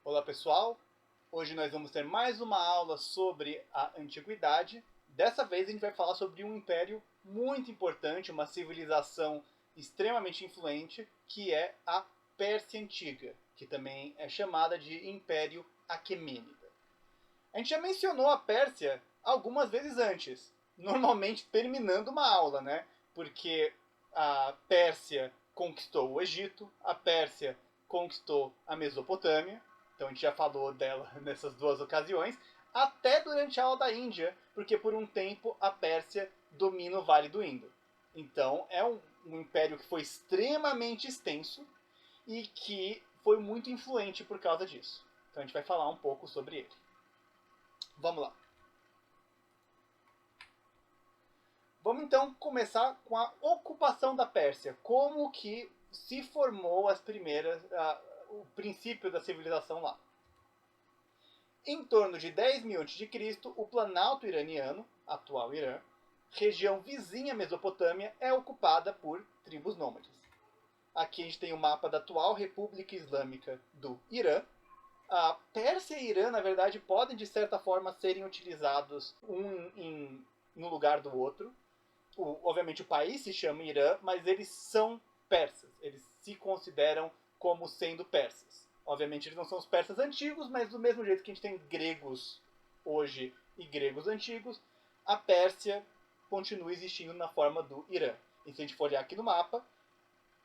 Olá pessoal, hoje nós vamos ter mais uma aula sobre a Antiguidade. Dessa vez a gente vai falar sobre um império muito importante, uma civilização extremamente influente, que é a Pérsia Antiga, que também é chamada de Império Aquemênida. A gente já mencionou a Pérsia algumas vezes antes, normalmente terminando uma aula, né? Porque a Pérsia conquistou o Egito, a Pérsia conquistou a Mesopotâmia, então a gente já falou dela nessas duas ocasiões, até durante a aula da Índia, porque por um tempo a Pérsia domina o Vale do Indo. Então é um império que foi extremamente extenso e que foi muito influente por causa disso. Então a gente vai falar um pouco sobre ele. Vamos lá. Vamos então começar com a ocupação da Pérsia. Como que se formou o princípio da civilização lá. Em torno de 10.000 a.C., o Planalto iraniano, atual Irã, região vizinha à Mesopotâmia, é ocupada por tribos nômades. Aqui a gente tem o mapa da atual República Islâmica do Irã. A Pérsia e Irã, na verdade, podem de certa forma serem utilizados no lugar do outro. Obviamente o país se chama Irã, mas eles são persas. Eles se consideram como sendo persas. Obviamente eles não são os persas antigos, mas do mesmo jeito que a gente tem gregos hoje e gregos antigos, a Pérsia continua existindo na forma do Irã. E se a gente for olhar aqui no mapa,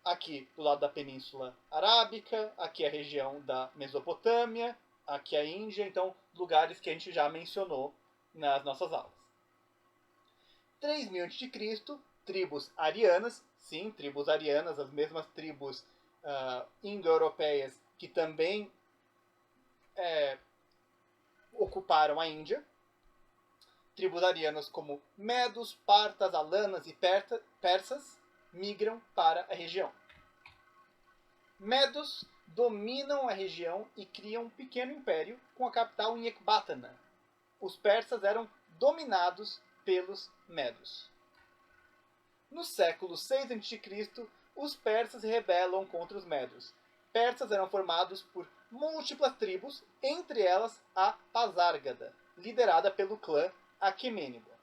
aqui do lado da Península Arábica, aqui a região da Mesopotâmia, aqui a Índia, então lugares que a gente já mencionou nas nossas aulas. 3.000 a.C., tribos arianas, sim, tribos arianas, as mesmas tribos indo-europeias que também ocuparam a Índia. Tribos arianas como medos, partas, alanas e persas migram para a região. Medos dominam a região e criam um pequeno império com a capital em Ecbatana. Os persas eram dominados pelos medos. No século 6 a.C., os persas se rebelam contra os medos. Persas eram formados por múltiplas tribos, entre elas a Pasárgada, liderada pelo clã Aquemênida.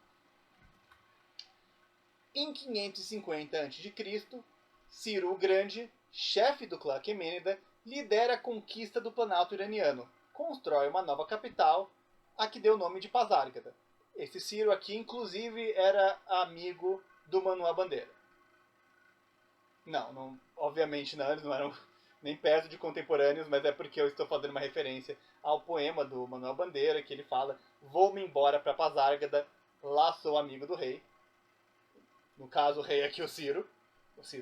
Em 550 a.C., Ciro o Grande, chefe do clã Aquemênida, lidera a conquista do Planalto iraniano, constrói uma nova capital, a que deu o nome de Pasárgada. Esse Ciro aqui, inclusive, era amigo do Manuel Bandeira. Não, obviamente não, eles não eram nem perto de contemporâneos, mas é porque eu estou fazendo uma referência ao poema do Manuel Bandeira, que ele fala: vou-me embora para Pasárgada, lá sou amigo do rei. No caso, o rei aqui é o Ciro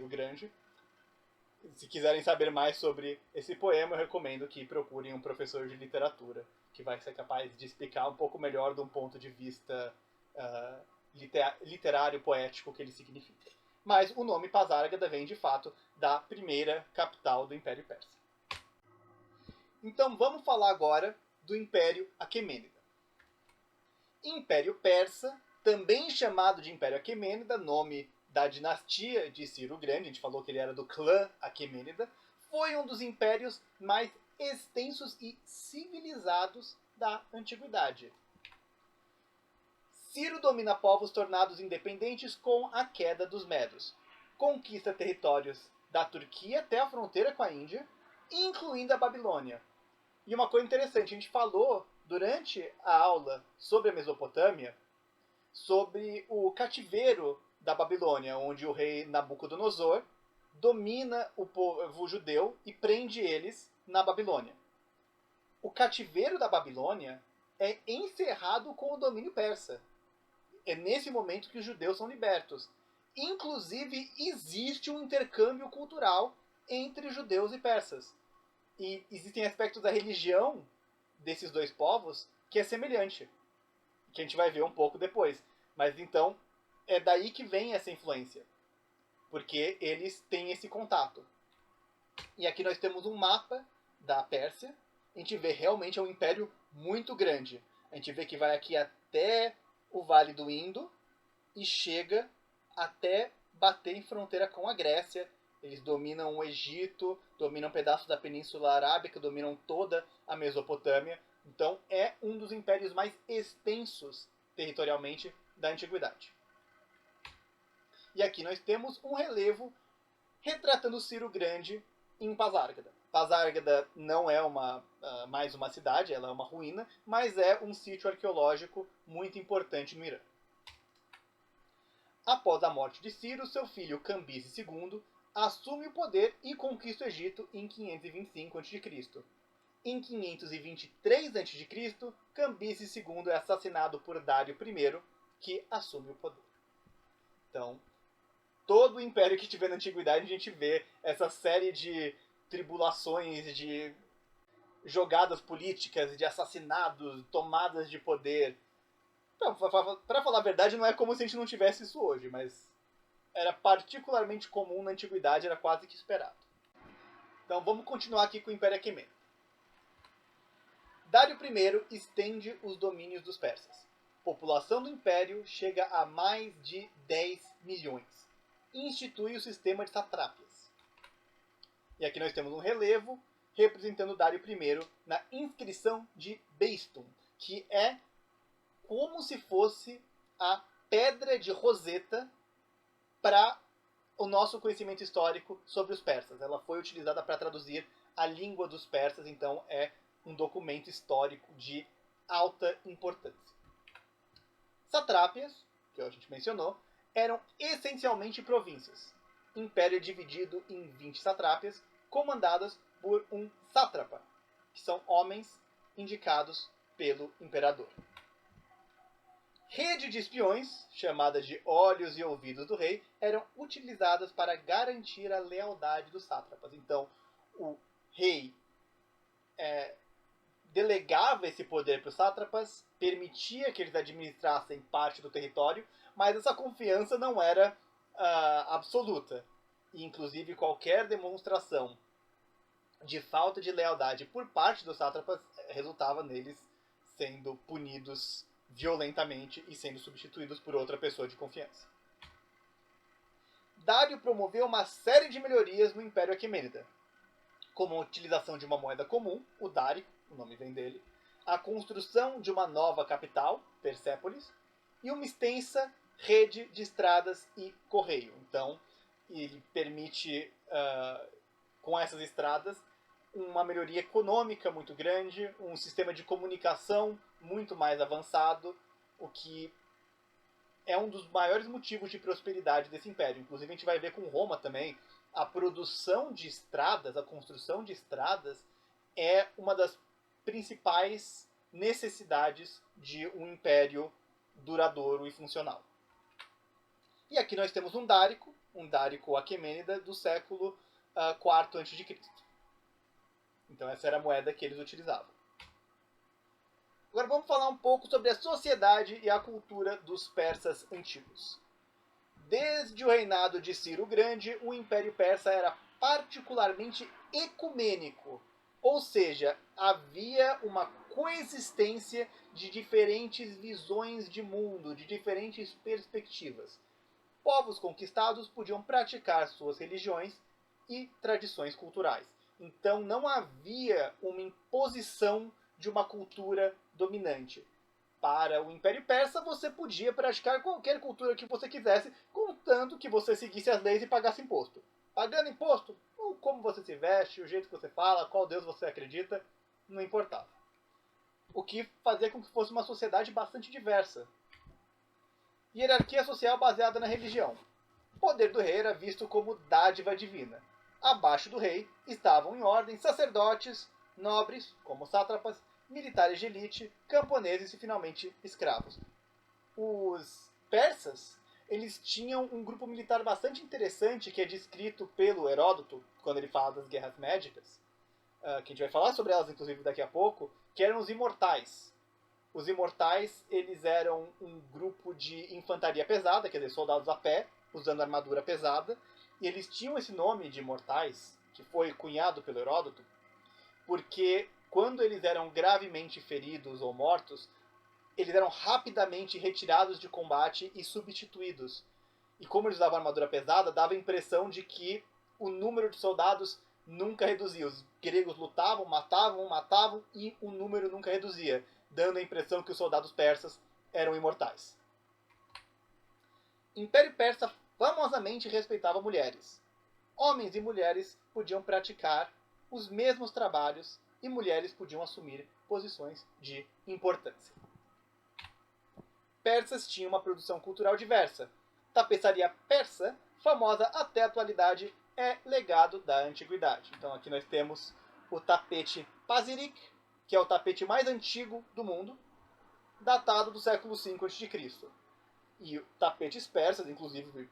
Grande. Se quiserem saber mais sobre esse poema, eu recomendo que procurem um professor de literatura, que vai ser capaz de explicar um pouco melhor de um ponto de vista literário, poético, o que ele significa. Mas o nome Pasárgada vem, de fato, da primeira capital do Império Persa. Então vamos falar agora do Império Aquemênida. Império Persa, também chamado de Império Aquemênida, nome da dinastia de Ciro o Grande, a gente falou que ele era do clã Aquemênida, foi um dos impérios mais extensos e civilizados da Antiguidade. Ciro domina povos tornados independentes com a queda dos medos. Conquista territórios da Turquia até a fronteira com a Índia, incluindo a Babilônia. E uma coisa interessante, a gente falou durante a aula sobre a Mesopotâmia, sobre o cativeiro da Babilônia, onde o rei Nabucodonosor domina o povo judeu e prende eles na Babilônia. O cativeiro da Babilônia é encerrado com o domínio persa. É nesse momento que os judeus são libertos. Inclusive, existe um intercâmbio cultural entre judeus e persas. E existem aspectos da religião desses dois povos que é semelhante, que a gente vai ver um pouco depois. Mas então, é daí que vem essa influência, porque eles têm esse contato. E aqui nós temos um mapa da Pérsia. A gente vê realmente é um império muito grande. A gente vê que vai aqui até o Vale do Indo e chega até bater em fronteira com a Grécia Eles dominam o Egito, dominam um pedaço da Península Arábica, dominam toda a Mesopotâmia. Então é um dos impérios mais extensos territorialmente da antiguidade. E aqui nós temos um relevo retratando Ciro Grande em Pasárgada. Pasárgada não é mais uma cidade, ela é uma ruína, mas é um sítio arqueológico muito importante no Irã. Após a morte de Ciro, seu filho Cambises II assume o poder e conquista o Egito em 525 a.C. Em 523 a.C., Cambises II é assassinado por Dário I, que assume o poder. Então, todo o império que tiver na antiguidade, a gente vê essa série de tribulações, de jogadas políticas, de assassinatos, tomadas de poder. Então, para falar a verdade, não é como se a gente não tivesse isso hoje, mas era particularmente comum na antiguidade, era quase que esperado. Então vamos continuar aqui com o Império Aquemênido. Dário I estende os domínios dos persas. A população do império chega a mais de 10 milhões. E institui o sistema de satrápias. E aqui nós temos um relevo representando Dário I na inscrição de Beistum, que é como se fosse a pedra de Roseta para o nosso conhecimento histórico sobre os persas. Ela foi utilizada para traduzir a língua dos persas, então é um documento histórico de alta importância. Satrápias, que a gente mencionou, eram essencialmente províncias. O império é dividido em 20 satrápias, comandadas por um sátrapa, que são homens indicados pelo imperador. Rede de espiões, chamada de olhos e ouvidos do rei, eram utilizadas para garantir a lealdade dos sátrapas. Então, o rei delegava esse poder para os sátrapas, permitia que eles administrassem parte do território, mas essa confiança não era absoluta. E, inclusive, qualquer demonstração de falta de lealdade por parte dos sátrapas resultava neles sendo punidos violentamente e sendo substituídos por outra pessoa de confiança. Dário promoveu uma série de melhorias no Império Aquemênida, como a utilização de uma moeda comum, o dárico, o nome vem dele, a construção de uma nova capital, Persépolis, e uma extensa rede de estradas e correio. Então, ele permite, com essas estradas, uma melhoria econômica muito grande, um sistema de comunicação muito mais avançado, o que é um dos maiores motivos de prosperidade desse império. Inclusive, a gente vai ver com Roma também, a produção de estradas, a construção de estradas, é uma das principais necessidades de um império duradouro e funcional. E aqui nós temos um dárico aquemênida do século IV a.C. Então essa era a moeda que eles utilizavam. Agora vamos falar um pouco sobre a sociedade e a cultura dos persas antigos. Desde o reinado de Ciro Grande, o Império Persa era particularmente ecumênico, ou seja, havia uma coexistência de diferentes visões de mundo, de diferentes perspectivas. Povos conquistados podiam praticar suas religiões e tradições culturais. Então não havia uma imposição de uma cultura dominante. Para o Império Persa, você podia praticar qualquer cultura que você quisesse, contanto que você seguisse as leis e pagasse imposto. Pagando imposto, como você se veste, o jeito que você fala, qual Deus você acredita, não importava. O que fazia com que fosse uma sociedade bastante diversa. Hierarquia social baseada na religião. O poder do rei era visto como dádiva divina. Abaixo do rei estavam em ordem sacerdotes, nobres, como sátrapas, militares de elite, camponeses e, finalmente, escravos. Os persas, eles tinham um grupo militar bastante interessante que é descrito pelo Heródoto, quando ele fala das guerras médicas, que a gente vai falar sobre elas, inclusive, daqui a pouco, que eram os imortais. Os imortais, eles eram um grupo de infantaria pesada, quer dizer, soldados a pé, usando armadura pesada, e eles tinham esse nome de imortais, que foi cunhado pelo Heródoto, porque quando eles eram gravemente feridos ou mortos, eles eram rapidamente retirados de combate e substituídos. E como eles usavam armadura pesada, dava a impressão de que o número de soldados nunca reduzia. Os gregos lutavam, matavam e o número nunca reduzia, dando a impressão que os soldados persas eram imortais. O Império Persa famosamente respeitava mulheres. Homens e mulheres podiam praticar os mesmos trabalhos e mulheres podiam assumir posições de importância. Persas tinham uma produção cultural diversa. Tapeçaria persa, famosa até a atualidade, é legado da antiguidade. Então aqui nós temos o tapete Pazyryk, que é o tapete mais antigo do mundo, datado do século V a.C. E tapetes persas, inclusive,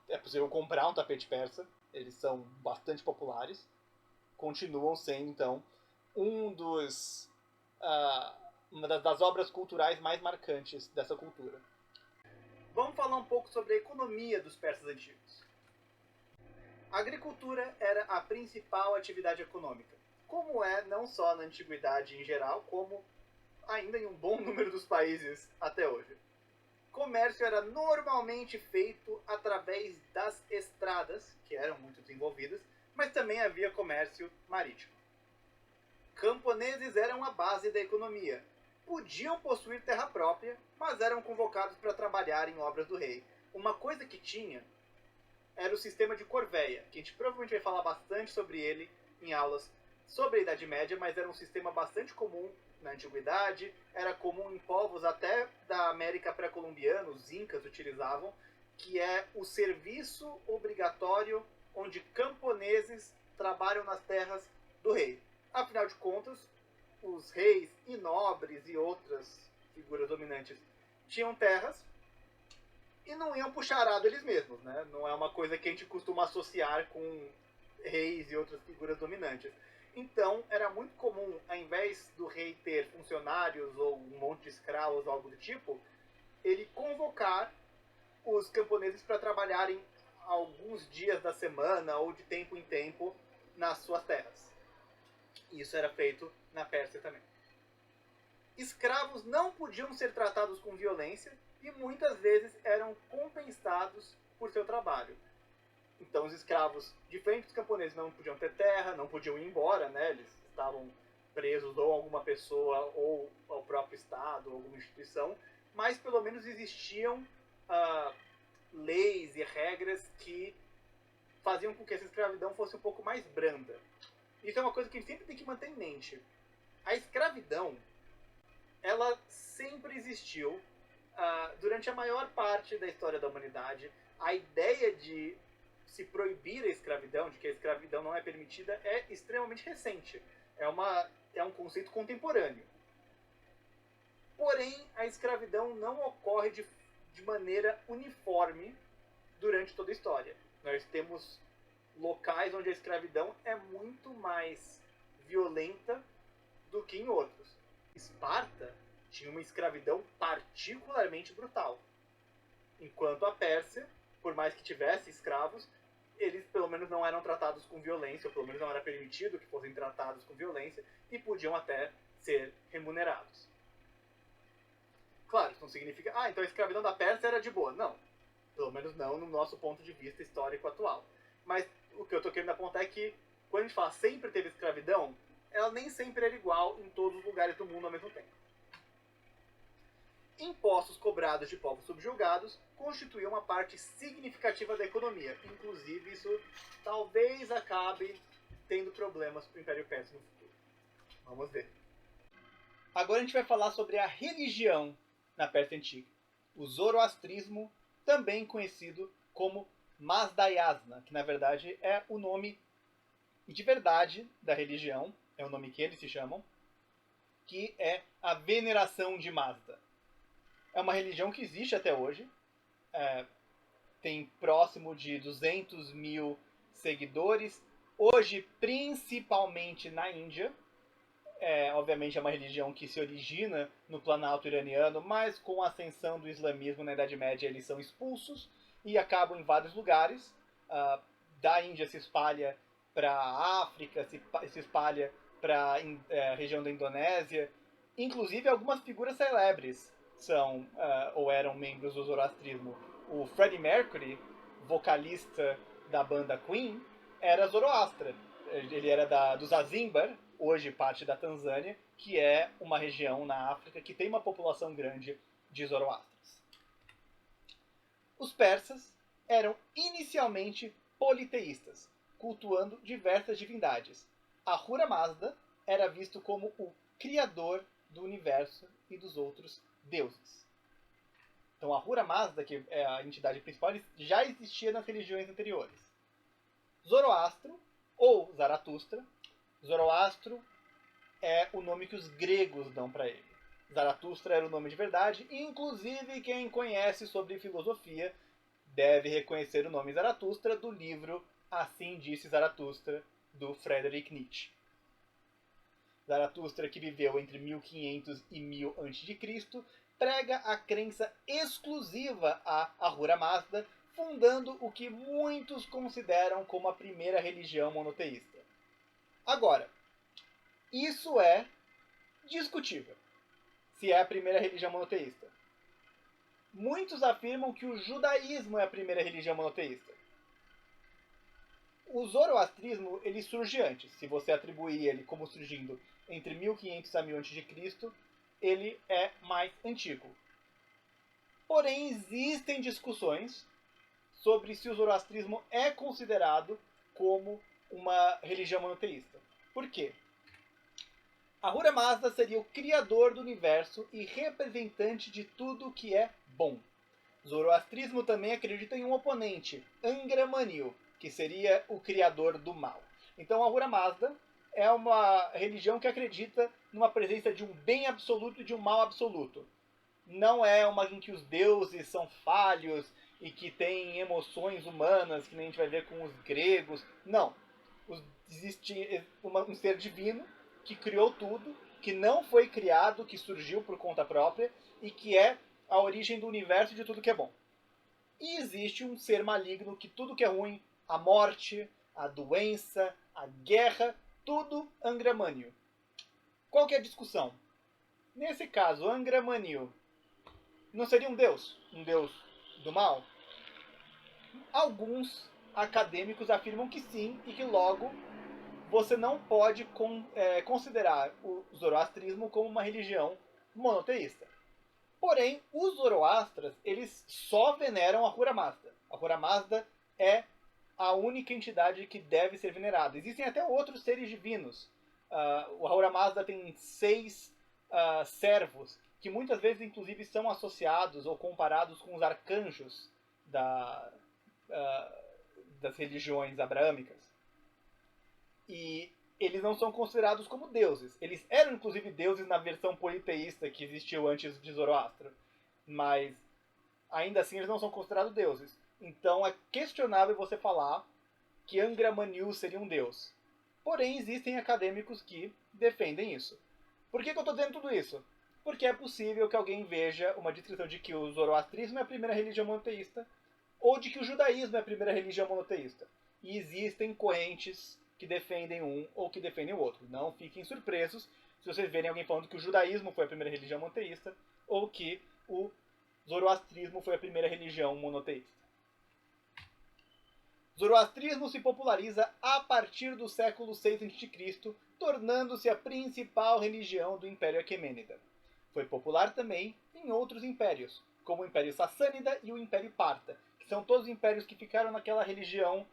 é possível comprar um tapete persa. Eles são bastante populares. Continuam sendo, então, uma das obras culturais mais marcantes dessa cultura. Vamos falar um pouco sobre a economia dos persas antigos. A agricultura era a principal atividade econômica, como é não só na antiguidade em geral, como ainda em um bom número dos países até hoje. Comércio era normalmente feito através das estradas, que eram muito desenvolvidas, mas também havia comércio marítimo. Camponeses eram a base da economia. Podiam possuir terra própria, mas eram convocados para trabalhar em obras do rei. Uma coisa que tinha era o sistema de corveia, que a gente provavelmente vai falar bastante sobre ele em aulas sobre a Idade Média, mas era um sistema bastante comum na Antiguidade, era comum em povos até da América pré-colombiana, os incas utilizavam, que é o serviço obrigatório onde camponeses trabalham nas terras do rei. Afinal de contas, os reis e nobres e outras figuras dominantes tinham terras e não iam puxar arado eles mesmos, né? Não é uma coisa que a gente costuma associar com reis e outras figuras dominantes. Então, era muito comum, ao invés do rei ter funcionários ou um monte de escravos ou algo do tipo, ele convocar os camponeses para trabalharem alguns dias da semana ou de tempo em tempo nas suas terras. Isso era feito na Pérsia também. Escravos não podiam ser tratados com violência e muitas vezes eram compensados por seu trabalho. Então os escravos, diferente dos camponeses, não podiam ter terra, não podiam ir embora, né? Eles estavam presos ou a alguma pessoa ou ao próprio Estado, ou alguma instituição, mas pelo menos existiam leis e regras que faziam com que essa escravidão fosse um pouco mais branda. Isso é uma coisa que a gente sempre tem que manter em mente. A escravidão, ela sempre existiu durante a maior parte da história da humanidade. A ideia de se proibir a escravidão, de que a escravidão não é permitida, é extremamente recente. É um conceito contemporâneo. Porém, a escravidão não ocorre de maneira uniforme durante toda a história. Nós temos locais onde a escravidão é muito mais violenta do que em outros. Esparta tinha uma escravidão particularmente brutal. Enquanto a Pérsia, por mais que tivesse escravos, eles pelo menos não eram tratados com violência, ou pelo menos não era permitido que fossem tratados com violência, e podiam até ser remunerados. Claro, isso não significa, então a escravidão da Pérsia era de boa. Não. Pelo menos não no nosso ponto de vista histórico atual. Mas o que eu estou querendo apontar é que, quando a gente fala sempre teve escravidão, ela nem sempre era igual em todos os lugares do mundo ao mesmo tempo. Impostos cobrados de povos subjugados constituíam uma parte significativa da economia. Inclusive, isso talvez acabe tendo problemas para o Império Persa no futuro. Vamos ver. Agora a gente vai falar sobre a religião na Pérsia Antiga. O zoroastrismo, também conhecido como Mazdayasna, que na verdade é o nome de verdade da religião, é o nome que eles se chamam, que é a veneração de Mazda. É uma religião que existe até hoje, tem próximo de 200 mil seguidores, hoje principalmente na Índia. Obviamente é uma religião que se origina no Planalto iraniano, mas com a ascensão do islamismo na Idade Média eles são expulsos e acabam em vários lugares. Da Índia se espalha para a África, se espalha para a região da Indonésia. Inclusive algumas figuras celebres são ou eram membros do zoroastrismo. O Freddie Mercury, vocalista da banda Queen, era Zoroastra. Ele era dos Azimbar, hoje parte da Tanzânia, que é uma região na África que tem uma população grande de Zoroastras. Os persas eram inicialmente politeístas, cultuando diversas divindades. Ahura Mazda era visto como o criador do universo e dos outros deuses. Então Ahura Mazda, que é a entidade principal, já existia nas religiões anteriores. Zoroastro, ou Zaratustra. Zoroastro é o nome que os gregos dão para ele. Zaratustra era o nome de verdade, inclusive quem conhece sobre filosofia deve reconhecer o nome Zaratustra do livro Assim Disse Zaratustra, do Friedrich Nietzsche. Zaratustra, que viveu entre 1500 e 1000 a.C., prega a crença exclusiva a Ahura Mazda, fundando o que muitos consideram como a primeira religião monoteísta. Agora, isso é discutível, se é a primeira religião monoteísta. Muitos afirmam que o judaísmo é a primeira religião monoteísta. O zoroastrismo ele surge antes. Se você atribuir ele como surgindo entre 1500 a 1000 a.C., ele é mais antigo. Porém, existem discussões sobre se o zoroastrismo é considerado como uma religião monoteísta. Por quê? Ahura Mazda seria o criador do universo e representante de tudo que é bom. Zoroastrismo também acredita em um oponente, Angra Mainyu, que seria o criador do mal. Então Ahura Mazda é uma religião que acredita numa presença de um bem absoluto e de um mal absoluto. Não é uma em que os deuses são falhos e que têm emoções humanas, que nem a gente vai ver com os gregos. Não. Existe um ser divino que criou tudo, que não foi criado, que surgiu por conta própria e que é a origem do universo e de tudo que é bom. E existe um ser maligno que tudo que é ruim, a morte, a doença, a guerra, tudo Angra Mainyu. Qual que é a discussão? Nesse caso, Angra Mainyu não seria um deus? Um deus do mal? Alguns acadêmicos afirmam que sim e que logo você não pode considerar o zoroastrismo como uma religião monoteísta. Porém, os zoroastras, eles só veneram Ahura Mazda. Ahura Mazda é a única entidade que deve ser venerada. Existem até outros seres divinos. O Ahura Mazda tem 6 servos, que muitas vezes, inclusive, são associados ou comparados com os arcanjos das religiões abraâmicas. E eles não são considerados como deuses. Eles eram, inclusive, deuses na versão politeísta que existiu antes de Zoroastro. Mas, ainda assim, eles não são considerados deuses. Então, é questionável você falar que Angra Mainyu seria um deus. Porém, existem acadêmicos que defendem isso. Por que eu estou dizendo tudo isso? Porque é possível que alguém veja uma descrição de que o zoroastrismo é a primeira religião monoteísta, ou de que o judaísmo é a primeira religião monoteísta. E existem correntes que defendem um ou que defendem o outro. Não fiquem surpresos se vocês verem alguém falando que o judaísmo foi a primeira religião monoteísta ou que o zoroastrismo foi a primeira religião monoteísta. Zoroastrismo se populariza a partir do século VI a.C., tornando-se a principal religião do Império Aquemênida. Foi popular também em outros impérios, como o Império Sassânida e o Império Parta, que são todos impérios que ficaram naquela religião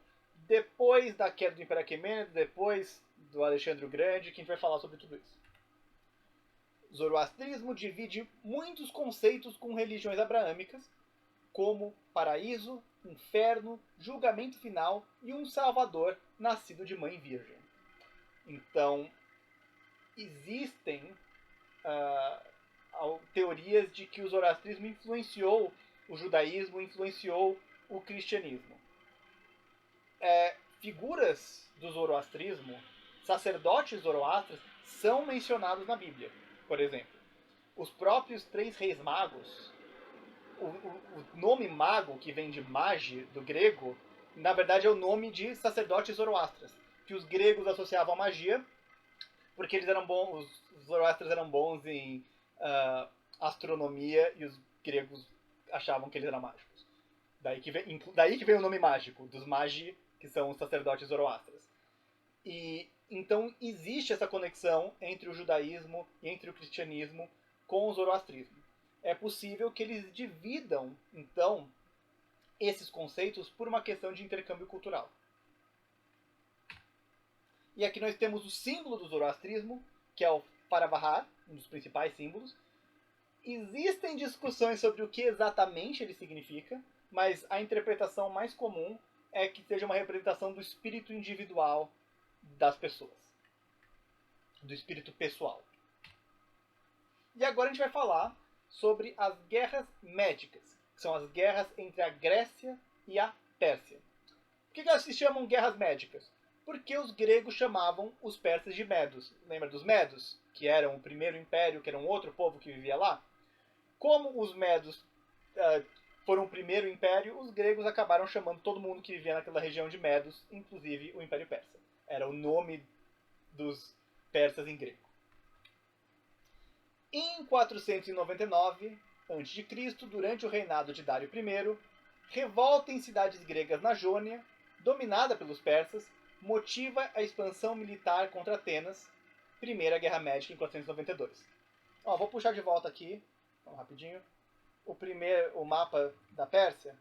depois da queda do Império Aquemênida, depois do Alexandre o Grande, que a gente vai falar sobre tudo isso. Zoroastrismo divide muitos conceitos com religiões abraâmicas, como paraíso, inferno, julgamento final e um salvador nascido de mãe virgem. Então, existem teorias de que o zoroastrismo influenciou o judaísmo, influenciou o cristianismo. Figuras do zoroastrismo, sacerdotes zoroastras, são mencionados na Bíblia. Por exemplo, os próprios 3 reis magos, o nome mago, que vem de magi, do grego, na verdade é o nome de sacerdotes zoroastras, que os gregos associavam à magia, porque eles eram bons, os zoroastras eram bons em astronomia e os gregos achavam que eles eram mágicos. Daí que vem o nome mágico, dos magi, que são os sacerdotes zoroastras. E então existe essa conexão entre o judaísmo e entre o cristianismo com o zoroastrismo. É possível que eles dividam, então, esses conceitos por uma questão de intercâmbio cultural. E aqui nós temos o símbolo do zoroastrismo, que é o Paravahar, um dos principais símbolos. Existem discussões sobre o que exatamente ele significa, mas a interpretação mais comum é que seja uma representação do espírito individual das pessoas. Do espírito pessoal. E agora a gente vai falar sobre as guerras médicas, que são as guerras entre a Grécia e a Pérsia. Por que elas se chamam guerras médicas? Porque os gregos chamavam os persas de medos. Lembra dos medos? Que eram o primeiro império, que era um outro povo que vivia lá? Como os medos foram o primeiro império, os gregos acabaram chamando todo mundo que vivia naquela região de medos, inclusive o Império Persa. Era o nome dos persas em grego. Em 499 a.C., durante o reinado de Dário I, revolta em cidades gregas na Jônia, dominada pelos persas, motiva a expansão militar contra Atenas, Primeira Guerra Médica em 492. Vou puxar de volta aqui, rapidinho, o mapa da Pérsia.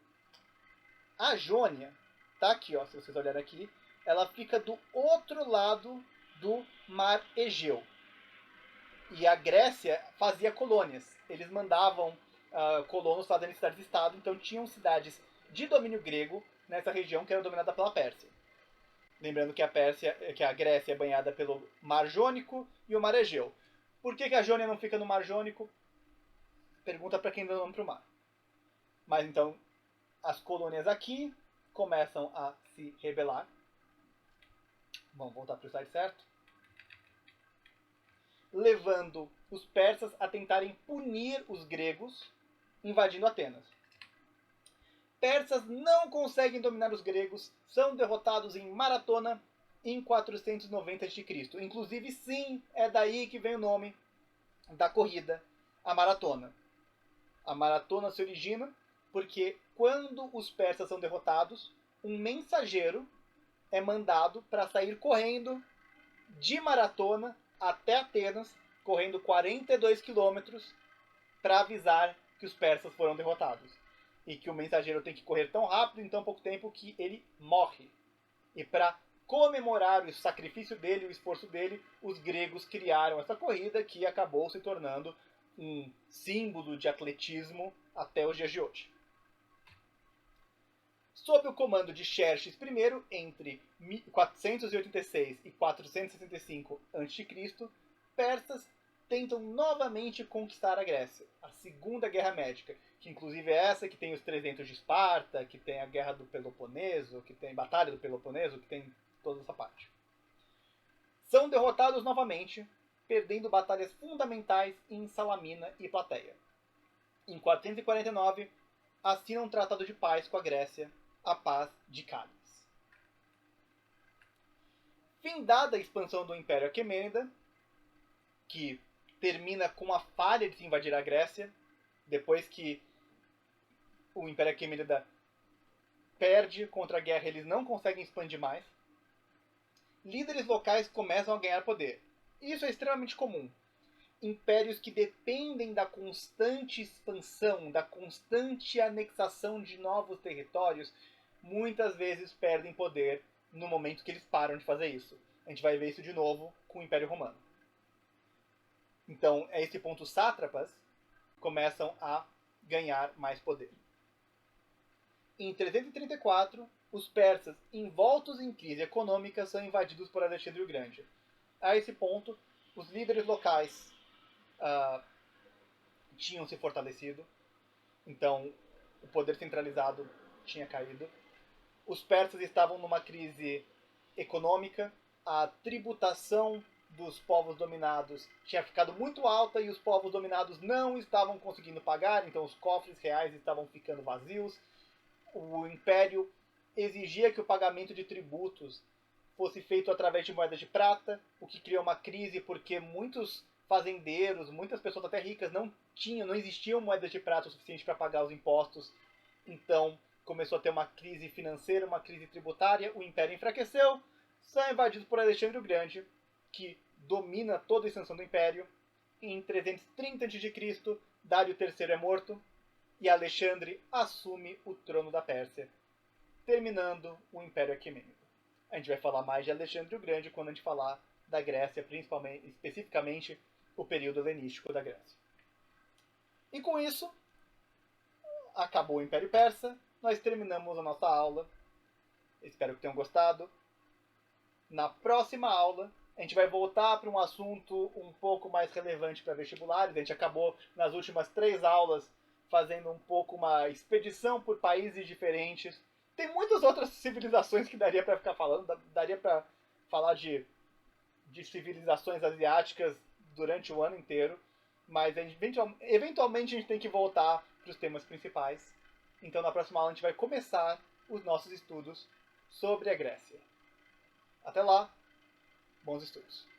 A Jônia, tá aqui, se vocês olharem aqui, ela fica do outro lado do Mar Egeu. E a Grécia fazia colônias. Eles mandavam colonos fazendo cidades-estado, então tinham cidades de domínio grego nessa região que era dominada pela Pérsia. Lembrando que a Grécia é banhada pelo Mar Jônico e o Mar Egeu. Por que a Jônia não fica no Mar Jônico? Pergunta para quem deu nome para o mar. Mas então, as colônias aqui começam a se rebelar. Vamos voltar para o slide certo. Levando os persas a tentarem punir os gregos invadindo Atenas. Persas não conseguem dominar os gregos, são derrotados em Maratona em 490 a.C. Inclusive, sim, é daí que vem o nome da corrida, a Maratona. A Maratona se origina porque quando os persas são derrotados, um mensageiro é mandado para sair correndo de Maratona até Atenas, correndo 42 quilômetros, para avisar que os persas foram derrotados. E que o mensageiro tem que correr tão rápido em tão pouco tempo que ele morre. E para comemorar o sacrifício dele, o esforço dele, os gregos criaram essa corrida que acabou se tornando um símbolo de atletismo até os dias de hoje. Sob o comando de Xerxes I, entre 486 e 465 a.C., persas tentam novamente conquistar a Grécia, a Segunda Guerra Médica, que inclusive é essa que tem os 300 de Esparta, que tem a Guerra do Peloponeso, que tem a Batalha do Peloponeso, que tem toda essa parte. São derrotados novamente, perdendo batalhas fundamentais em Salamina e Plateia. Em 449, assinam um tratado de paz com a Grécia, a Paz de Cálice. Findada a expansão do Império Aquemênida, que termina com a falha de se invadir a Grécia, depois que o Império Aquemênida perde contra a guerra, eles não conseguem expandir mais. Líderes locais começam a ganhar poder. Isso é extremamente comum. Impérios que dependem da constante expansão, da constante anexação de novos territórios, muitas vezes perdem poder no momento que eles param de fazer isso. A gente vai ver isso de novo com o Império Romano. Então, a esse ponto, os sátrapas começam a ganhar mais poder. Em 334, os persas, envoltos em crise econômica, são invadidos por Alexandre o Grande. A esse ponto, os líderes locais tinham se fortalecido, então o poder centralizado tinha caído. Os persas estavam numa crise econômica, a tributação dos povos dominados tinha ficado muito alta e os povos dominados não estavam conseguindo pagar, então os cofres reais estavam ficando vazios. O império exigia que o pagamento de tributos fosse feito através de moedas de prata, o que criou uma crise porque muitos fazendeiros, muitas pessoas até ricas não existiam moedas de prata o suficiente para pagar os impostos. Então começou a ter uma crise financeira, uma crise tributária, o Império enfraqueceu, são invadidos por Alexandre o Grande, que domina toda a extensão do Império. Em 330 a.C., Dário III é morto e Alexandre assume o trono da Pérsia, terminando o Império Aquemênido. A gente vai falar mais de Alexandre o Grande quando a gente falar da Grécia, principalmente, especificamente o período helenístico da Grécia. E com isso, acabou o Império Persa, nós terminamos a nossa aula. Espero que tenham gostado. Na próxima aula, a gente vai voltar para um assunto um pouco mais relevante para vestibulares. A gente acabou, nas últimas 3 aulas, fazendo um pouco uma expedição por países diferentes. Tem muitas outras civilizações que daria para ficar falando. Daria para falar de civilizações asiáticas durante o ano inteiro. Mas eventualmente a gente tem que voltar para os temas principais. Então, na próxima aula, a gente vai começar os nossos estudos sobre a Grécia. Até lá, bons estudos!